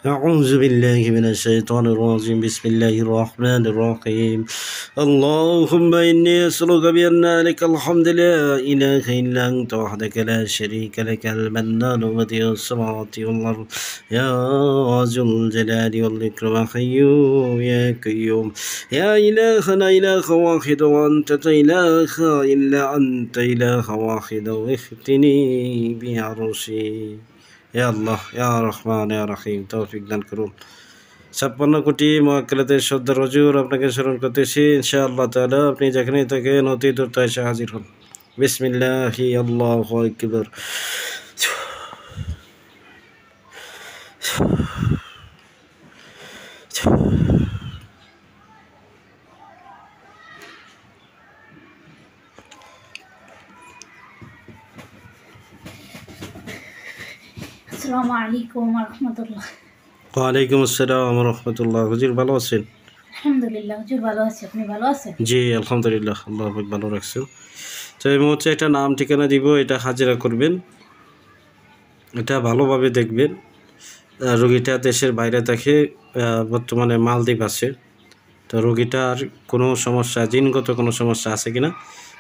أعوذ بالله من الشيطان الرجيم بسم الله الرحمن الرحيم اللهم إني أسألك بأن لك الحمد لا إله إلا أنت وحدك لا شريك لك المنان بديع السماوات والأرض يا ذو الجلال والإكرام حي يا قيوم يا إلهنا إله واحد وأنت إله إلا أنت إله واحد واختني بعرشي ইয়া আল্লাহ ইয়া রহমান ইয়া রহিম তৌফিক দান করুন। 56 কোটি মুআক্কালাতের সর্দার হুজুর আপনাকে স্মরণ করতেছি ইনশাআল্লাহ তাআলা আপনি যেখানেই থাকেন অতি দ্রুত এসে হাজির হন। বিসমিল্লাহি আল্লাহু আকবার। আসসালামু আলাইকুম ওয়া রাহমাতুল্লাহ। ওয়ালাইকুম আসসালাম ওয়া রাহমাতুল্লাহ। হুজুর ভালো আছেন? আলহামদুলিল্লাহ হুজুর ভালো আছি, আপনি ভালো আছেন? জি আলহামদুলিল্লাহ, আল্লাহ পাক ভালো রাখছেন। তো এই মুহূর্তে একটা নাম ঠিকানা দিব, এটা হাজিরা করবেন, এটা ভালোভাবে দেখবেন। রোগীটা দেশের বাইরে থাকে, বর্তমানে মালদ্বীপ আছে। তো রোগীটার কোনো সমস্যা, জিনগত কোনো সমস্যা আছে কিনা,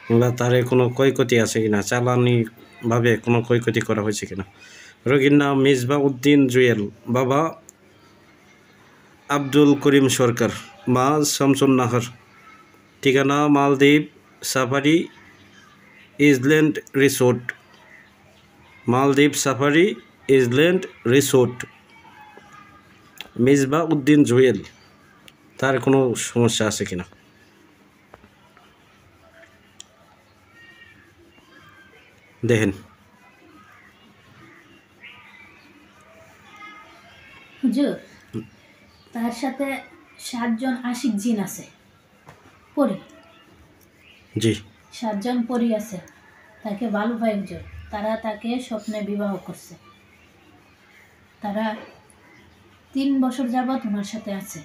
কিংবা তার কোনো ক্ষয়ক্ষতি আছে কিনা, চালানিভাবে কোনো ক্ষয়ক্ষতি করা হয়েছে কিনা। রোগীর নাম মিসবাহ উদ্দিন জুয়েল, বাবা আব্দুল করিম সরকার, মা শামসুন নাহার, ঠিকানা মালদ্বীপ সাফারি ইসল্যান্ড রিসোর্ট, মালদ্বীপ safari Eastland resort. Misbah Uddin Jewel, তার কোনো সমস্যা আছে কিনা দেখেন। হুজুর, তার সাথে 7 জন আশিক জিন আছে, পরি। জি 7 জন পরি আছে, তাকে ভালো ভাই হুজুর। তারা তাকে স্বপ্নে বিবাহ করছে। তারা 3 বছর যাবৎ ওনার সাথে আছে।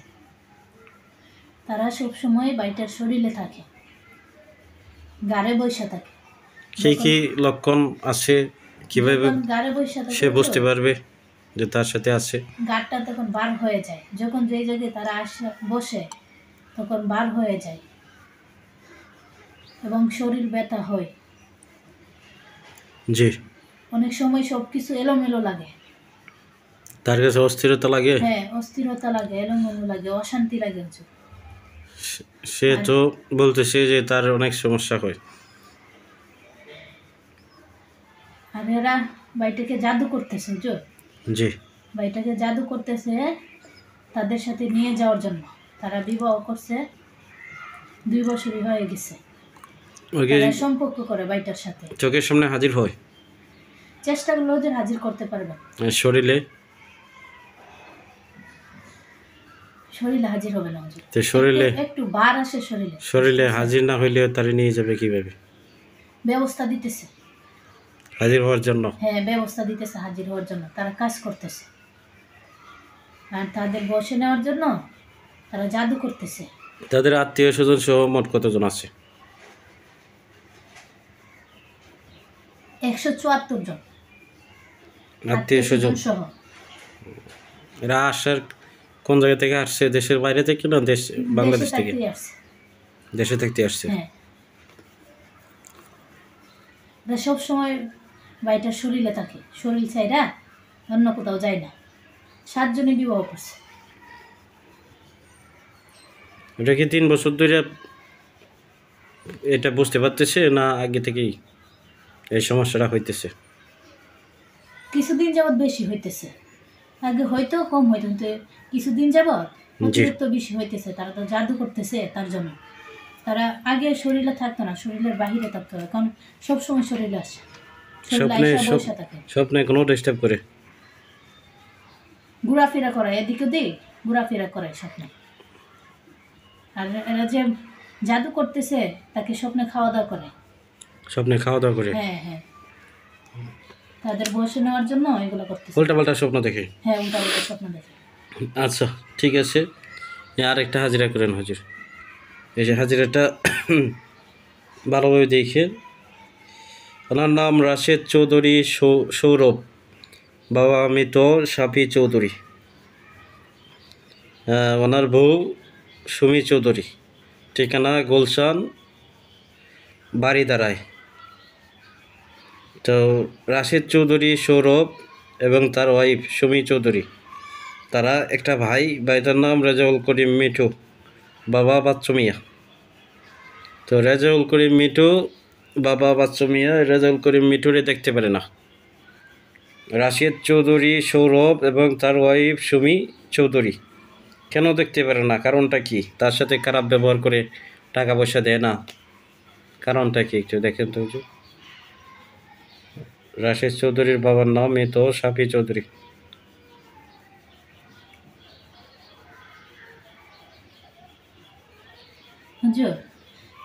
তারা সবসময় বাইটার শরীরে থাকে, গাড়ে বৈশা থাকে। কি কি লক্ষণ আছে, কিভাবে গাড়ে বৈশা থাকে সে বুঝতে পারবে যে তার সাথে আছে? গাড়টা তখন বার হয়ে যায়, যখন যেই জায়গায় তারা আসে বসে তখন বার হয়ে যায় এবং শরীর ব্যথা হয়। জি, অনেক সময় সবকিছু এলোমেলো লাগে। তার কাছে অস্থিরতা লাগে? হ্যাঁ, অস্থিরতা লাগে, এলোমেলো লাগে, অশান্তি লাগে হুজুর। সে তো বলতেছে যে তার অনেক সমস্যা হয়। আর এরা বাইটাকে জাদু করতেছে হুজুর। জি, বাইটাকে জাদু করতেছে তাদের সাথে নিয়ে যাওয়ার জন্য। তারা বিবাহ করছে, 2 বছরই হয়ে গেছে। তারা সম্পর্ক করে বাইটার সাথে। চোখের সামনে হাজির হয়? চেষ্টা করলে হুজুর হাজির করতে পারবেন। শরীরে? শরীরে হাজির হবে না হুজুর। তো শরীরে একটু বার আসে শরীরে। শরীরে হাজির না হইলে তারে নিয়ে যাবে কিভাবে? ব্যবস্থা দিতেছে হাজির হওয়ার জন্য? হ্যাঁ, ব্যবস্থা দিতেছে হাজির হওয়ার জন্য। তারা কাজ করতেছে, আর তাদের বসে নেওয়ার জন্য তারা জাদু করতেছে। তাদের আত্মীয় স্বজন সহ মোট কতজন আছে? 174 জন আত্মীয় স্বজন সহ। এরা আসার কোন জায়গা থেকে আসছে? দেশের বাইরে থেকে না দেশ বাংলাদেশ থেকে? দেশে থাকতে আসছে। হ্যাঁ, সব সময় বাইটার শরীরে থাকে, শরীর ছাইরা অন্য কোথাও যায় না। 7 জনে বিবাহ করছে। এটা কি 3 বছর ধরে এটা বুঝতে পারতেছে না আগে থেকেই এই সমস্যাটা হইতেছে? কিছুদিন যাবৎ বেশি হইতেছে, আগে হয়তো কম হইতো, কিন্তু কিছুদিন যাবৎ অতিরিক্ত বেশি হইতেছে। তারা তো জাদু করতেছে তার জন্য। তারা আগে শরীরে থাকতো না, শরীরের বাহিরে থাকতো, এখন সবসময় শরীরে আসে। স্বপ্নে কোনো ডিস্টার্ব করে? ঘোরাফেরা করে, এদিকে ওদিক ঘোরাফেরা করে স্বপ্নে। আর এরা যে জাদু করতেছে তাকে স্বপ্নে খাওয়া দাওয়া করে। স্বপ্নে খাওয়া দাওয়া করে? হ্যাঁ হ্যাঁ, তাদের বসে নেওয়ার জন্য এগুলো করতেছে। উল্টাপাল্টা স্বপ্ন দেখে? হ্যাঁ, উল্টাপাল্টা স্বপ্ন দেখে। আচ্ছা ঠিক আছে, আর একটা হাজিরা করেন হুজুর। এই যে হাজিরাটা ভালোভাবে দেখে। ওনার নাম রাশেদ চৌধুরী সৌরভ, বাবা মৃত শাফি চৌধুরী, ওনার বউ সুমি চৌধুরী, ঠিকানা গুলশান বাড়িদারায়। তো রাশেদ চৌধুরী সৌরভ এবং তার ওয়াইফ সুমি চৌধুরী, তারা একটা ভাই, ভাইটার নাম রেজাউল করিম মিঠু, বাবা বাচ্চু মিয়া। তো রেজাউল করিম মিঠু, বাবা বাচ্চু মিয়া রেজাউল করিম মিঠুরে দেখতে পারে না। রাশেদ চৌধুরী সৌরভ এবং তার ওয়াইফ সুমি চৌধুরী কেন দেখতে পারে না? কারণটা কি? তার সাথে খারাপ ব্যবহার করে, টাকা পয়সা দেয় না, কারণটা কি একটু দেখেন তো হুজুর। রাশেদ চৌধুরীর বাবার নাম মৃত শাফি চৌধুরী। হুজুর,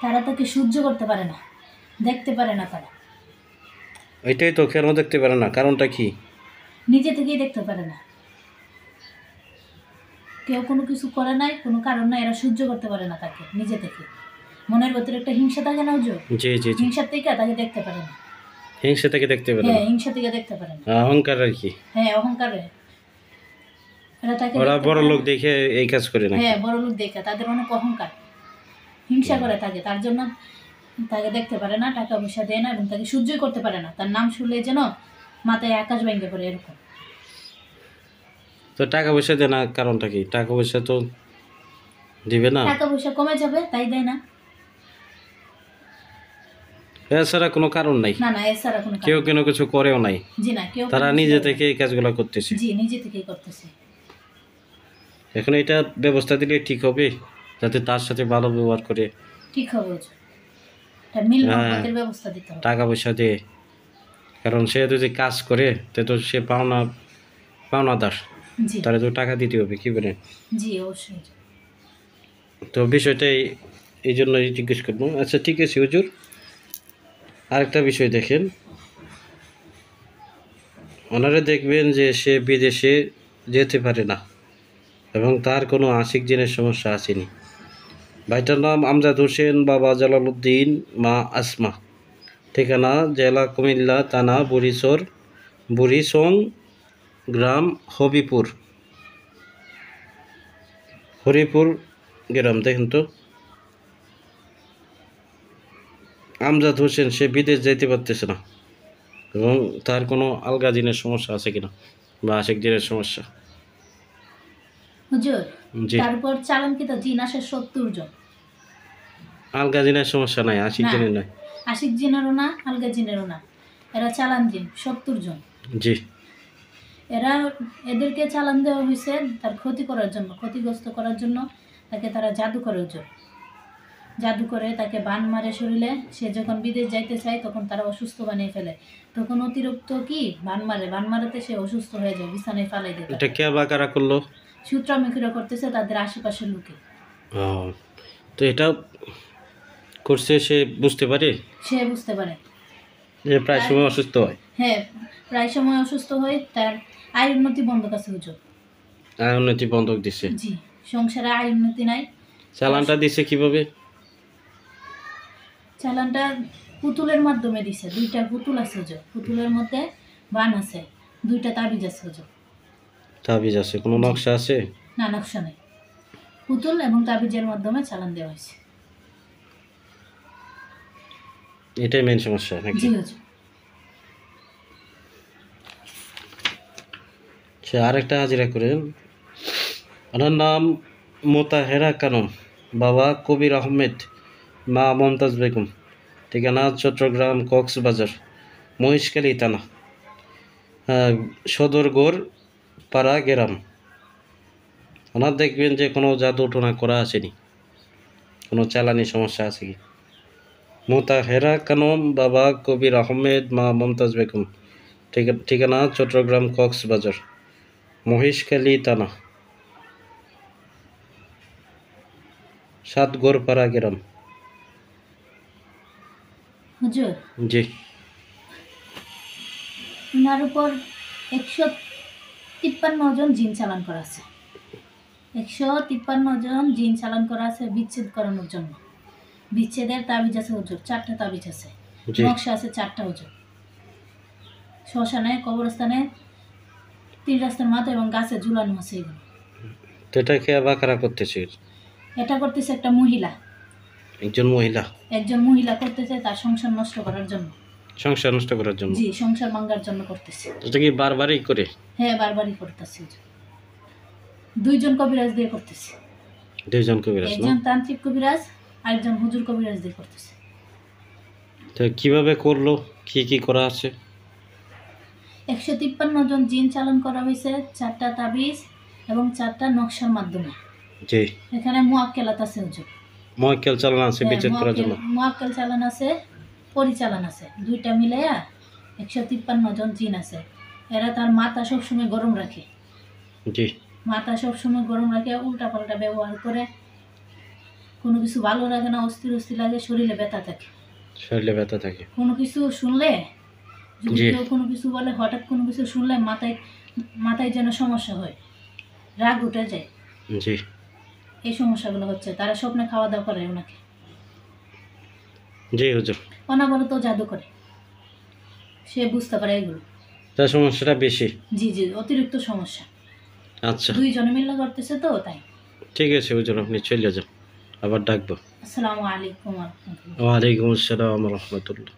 তারা তাকে সহ্য করতে পারে না, দেখতে পারে না তারা। এটাই তো, কেন দেখতে পারে না? কারণটা কি? নিজে থেকেই দেখতে পারে না। কেউ কোনো কিছু করে নাই, কোনো কারণ নাই, এরা সহ্য করতে পারে না তাকে নিজে থেকে। মনের ভেতরে একটা হিংসা থাকে না হুজুর, জি জি জি, হিংসার থেকে তাকে দেখতে পারে না। হিংসা থেকে দেখতে পারে না, হ্যাঁ, হিংসা থেকে দেখতে পারে না। অহংকার আর কি। হ্যাঁ, অহংকারে এরা তাকে ওরা দেখতে বড় পারে লোক না। দেখে এই কাজ করে না। হ্যাঁ, বড় লোক দেখে তাদের অনেক অহংকার, হিংসা করে তাকে, তার জন্য তাকে দেখতে পারে না, টাকা পয়সা দেয় না এবং তাকে সহ্যই করতে পারে না। তার নাম শুনলে যেন মাথায় আকাশ ভেঙে পড়ে এরকম। তো টাকা পয়সা দেয় না, কারণটা কি? টাকা পয়সা তো দিবে না, টাকা পয়সা কমে যাবে তাই দেয় না। এছাড়া কোনো কারণ নাই। না না, এছাড়া কোনো কেউ কারণ কোনো কিছু করেও নাই, নেই। জি না, কেউ তারা কোনো কিছু নিজে করে থেকে এই কাজগুলো করতেছে। না। জি, নিজে থেকেই করতেছে। এখন এটা ব্যবস্থা দিলে ঠিক হবে, যাতে তার সাথে ভালো ব্যবহার করে, ঠিক হবে হুজুর, এটা মিল হ্যাঁ, মহব্বতের ব্যবস্থা দিতে হবে। টাকা পয়সা দিয়ে। কারণ সে যদি কাজ করে তো সে পাওনাদার, জি তারা তো টাকা দিতে হবে, কি বলেন? জি, অবশ্যই হুজুর। তো বিষয়টাই এই জন্যই জিজ্ঞেস করবো। আচ্ছা ঠিক আছে হুজুর, আরেকটা বিষয় দেখেন, ওনারা দেখবেন যে সে বিদেশে যেতে পারে না এবং তার কোনো আশিক জিনের সমস্যা আসেনি। ভাইটার নাম আমজাদ হোসেন, বাবা জালালউদ্দিন, মা আসমা, ঠিকানা জেলা কুমিল্লা, থানা বুড়িচং, গ্রাম হরিপুর গ্রাম। দেখেন তো, আমজাদ হোসেন সে বিদেশ যাইতে পারতেছে না এবং তার কোনো আলগা জিনের সমস্যা আছে কিনা বা আশিক জিনের সমস্যা। হুজুর, জি, তারপর চালাঙ্কিত জিন আসে 70 জন। আলগা জিনের সমস্যা নাই, আশিক না, জিনের নাই। আশিক জিনেরও না, আলগা জিনেরও না, এরা চালান জিন 70 জন। জি, এরা, এদেরকে চালান দেওয়া হয়েছে তার ক্ষতি করার জন্য, ক্ষতিগ্রস্ত করার জন্য। তাকে তারা জাদু করে হুজুর, জাদু করে তাকে বান মারে শরীরে। সে যখন বিদেশ যাইতে চায় তখন তারা অসুস্থ বানিয়ে ফেলে। তখন অতিরিক্ত কি বান মারাতে সে অসুস্থ হয়ে যায়, বিছানায় ফালাই দেয় এটা তাকে। কে বা কারা করলো? সূত্রামুখীরা করতেছে তাদের আশেপাশের লোকে। ও, তো এটা করছে সে বুঝতে পারে সে বুঝতে পারে। যে প্রায় সময় অসুস্থ হয়, হ্যাঁ, প্রায় সময় অসুস্থ হয়ে তার আয় উন্নতি বন্ধ আছে হুজুর। উন্নতি বন্ধক দিছে। জি, সংসারে আয় উন্নতি নাই। চালানটা দিছে কিভাবে? চালানটা পুতুলের মাধ্যমে দিছে। 2টা পুতুল আছে হুজুর, পুতুলের মধ্যে বান আছে, 2টা তাবিজ আছে হুজুর। তাবিজ আছে, কোনো নকশা আছে? না, নকশা নেই। পুতুল এবং তাবিজের মাধ্যমে চালান দেওয়া হয়েছে। এটাই মেন সমস্যা নাকি? জি হুজুর। সে আরেকটা হাজিরা করেন, ওনার নাম মোতাহেরা খানম, বাবা কবির আহমেদ, মা মমতাজ বেগম, ঠিকানা চট্টগ্রাম কক্সবাজার মহিষখালী থানা, সদরগড় পাড়া গ্রাম। ওনার দেখবেন যে কোনো জাদু টোনা করা আসেনি, কোনো চালানি সমস্যা আছে কি? মোতাহেরা খানম, বাবা কবির আহমেদ, মা মমতাজ বেগম, ঠিকানা চট্টগ্রাম কক্সবাজার মহিষখালী থানা, সাতগড়পাড়া গ্রাম। হুজুর, জি, ওনার উপর 153 জন জিন চালান করা আছে। 153 জন জিন চালান করা আছে বিচ্ছেদ করানোর জন্য। বিচ্ছেদের তাবিজ আছে হুজুর, 4টা তাবিজ আছে। জি, নকশা আছে 4টা হুজুর। শ্মশানে, কবরস্থানে, 3 রাস্তার মাথা এবং গাছে ঝুলানো আছে এগুলো। তো এটা কে বা কারা করতেছে? এটা করতেছে একটা মহিলা, একজন মহিলা একজন মহিলা করতেছে তার সংসার নষ্ট করার জন্য। সংসার নষ্ট করার জন্য? জি, সংসার ভাঙার জন্য করতেছে। এটা কি বারবারই করে? হ্যাঁ, বারবারই করতেছে। দুইজন কবিরাজ দিয়ে করতেছে। দুইজন কবিরাজ না? একজন তান্ত্রিক কবিরাজ আর একজন হুজুর কবিরাজ দিয়ে করতেছে। তো কিভাবে করলো, কি কি করা আছে? 153 জন জিন চালন করা হয়েছে, 4টা তাবিজ এবং 4টা নকশার মাধ্যমে। জি। এখানে মুয়াক্কেলাত আছে হুজুর। মক্কেল চালানো আছে হ্যাঁ, বিচ্ছেদ করার জন্য? মুয়াক্কেল চালান আছে, পরিচালন আছে, দুইটা মিলাইয়া 153 জন জিন আছে। এরা তার মাথা সবসময় গরম রাখে। জি। মাথা সবসময় গরম রাখে, উল্টা পাল্টা ব্যবহার করে, কোনো কিছু ভালো লাগে না, অস্থির অস্থির লাগে, শরীরে ব্যথা থাকে, শরীরে ব্যথা থাকে। কোনো কিছু শুনলে, যদি জি। কেউ কোনো কিছু বলে, হঠাৎ কোনো কিছু শুনলে মাথায় যেন সমস্যা হয়, রাগ উঠে যায়। জি। এই সমস্যাগুলো হচ্ছে। তারা স্বপ্নে খাওয়া দাওয়া করে ওনাকে, জি হুজুর। অনবরত জাদু করে, সে বুঝতে পারে এগুলো। তার সমস্যাটা বেশি? জি জি, অতিরিক্ত সমস্যা। আচ্ছা, দুইজনে মিলে করতেছে তো তাই। ঠিক আছে হুজুর, আপনি চলে যান, আবার ডাকবো। আসসালামু আলাইকুম ওয়া রাহমাতুল্লাহ। ওয়ালাইকুম আসসালাম রহমতুল্লাহ।